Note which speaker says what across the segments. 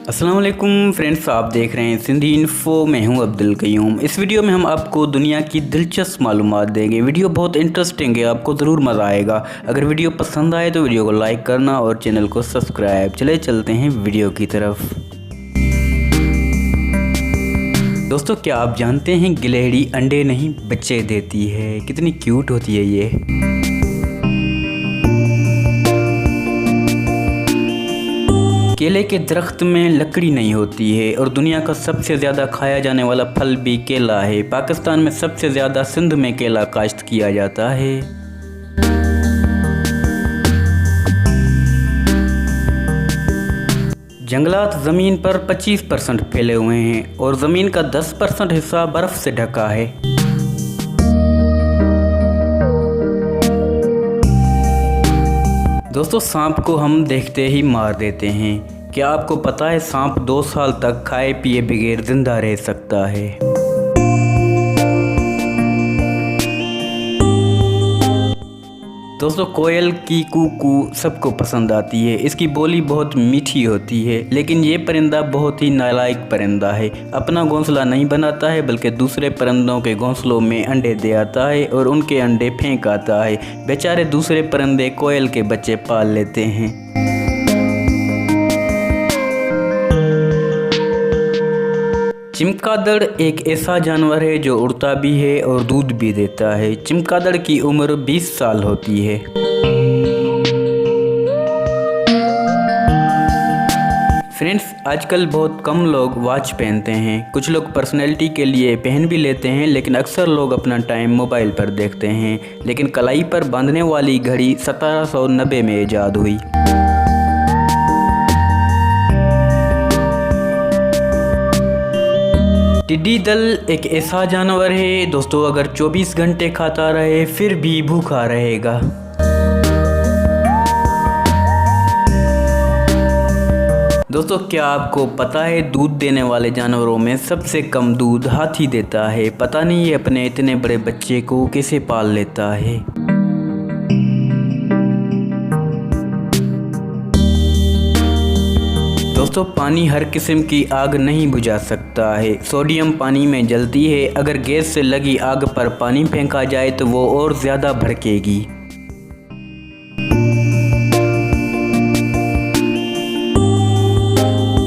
Speaker 1: अस्सलाम वालेकुम फ्रेंड्स, आप देख रहे हैं सिंधी इन्फो। मैं हूं अब्दुल कयूम। इस वीडियो में हम आपको दुनिया की दिलचस्प मालूमात देंगे। वीडियो बहुत इंटरेस्टिंग है, आपको ज़रूर मज़ा आएगा। अगर वीडियो पसंद आए तो वीडियो को लाइक करना और चैनल को सब्सक्राइब। चले चलते हैं वीडियो की तरफ। दोस्तों, क्या आप जानते हैं गिलहरी अंडे नहीं बच्चे देती है। कितनी क्यूट होती है ये। केले के दरख्त में लकड़ी नहीं होती है और दुनिया का सबसे ज़्यादा खाया जाने वाला फल भी केला है। पाकिस्तान में सबसे ज़्यादा सिंध में केला काश्त किया जाता है। जंगलात ज़मीन पर 25% फैले हुए हैं और ज़मीन का 10% हिस्सा बर्फ़ से ढका है। दोस्तों, सांप को हम देखते ही मार देते हैं। क्या आपको पता है सांप 2 साल तक खाए पिए बगैर जिंदा रह सकता है। दोस्तों, कोयल की कूकू सबको पसंद आती है। इसकी बोली बहुत मीठी होती है, लेकिन ये परिंदा बहुत ही नालायक परिंदा है। अपना घोंसला नहीं बनाता है बल्कि दूसरे परिंदों के घोंसलों में अंडे दे आता है और उनके अंडे फेंक आता है। बेचारे दूसरे परिंदे कोयल के बच्चे पाल लेते हैं। चमगादड़ एक ऐसा जानवर है जो उड़ता भी है और दूध भी देता है। चमगादड़ की उम्र 20 साल होती है। फ्रेंड्स, आजकल बहुत कम लोग वॉच पहनते हैं। कुछ लोग पर्सनैलिटी के लिए पहन भी लेते हैं, लेकिन अक्सर लोग अपना टाइम मोबाइल पर देखते हैं। लेकिन कलाई पर बांधने वाली घड़ी 1790 में ईजाद हुई। टिड्डी दल एक ऐसा जानवर है दोस्तों, अगर 24 घंटे खाता रहे फिर भी भूखा रहेगा। दोस्तों, क्या आपको पता है दूध देने वाले जानवरों में सबसे कम दूध हाथी देता है। पता नहीं ये अपने इतने बड़े बच्चे को कैसे पाल लेता है। दोस्तों, पानी हर किस्म की आग नहीं बुझा सकता है। सोडियम पानी में जलती है। अगर गैस से लगी आग पर पानी फेंका जाए तो वो और ज़्यादा भड़केगी।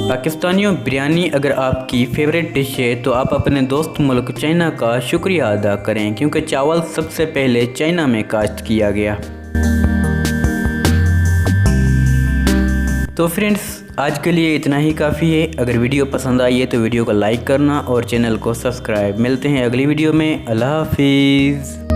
Speaker 1: पाकिस्तानियों, बिरयानी अगर आपकी फेवरेट डिश है तो आप अपने दोस्त मुल्क चाइना का शुक्रिया अदा करें, क्योंकि चावल सबसे पहले चाइना में काश्त किया गया। तो फ्रेंड्स, आज के लिए इतना ही काफ़ी है। अगर वीडियो पसंद आई है तो वीडियो को लाइक करना और चैनल को सब्सक्राइब। मिलते हैं अगली वीडियो में। अल्लाह हाफिज़।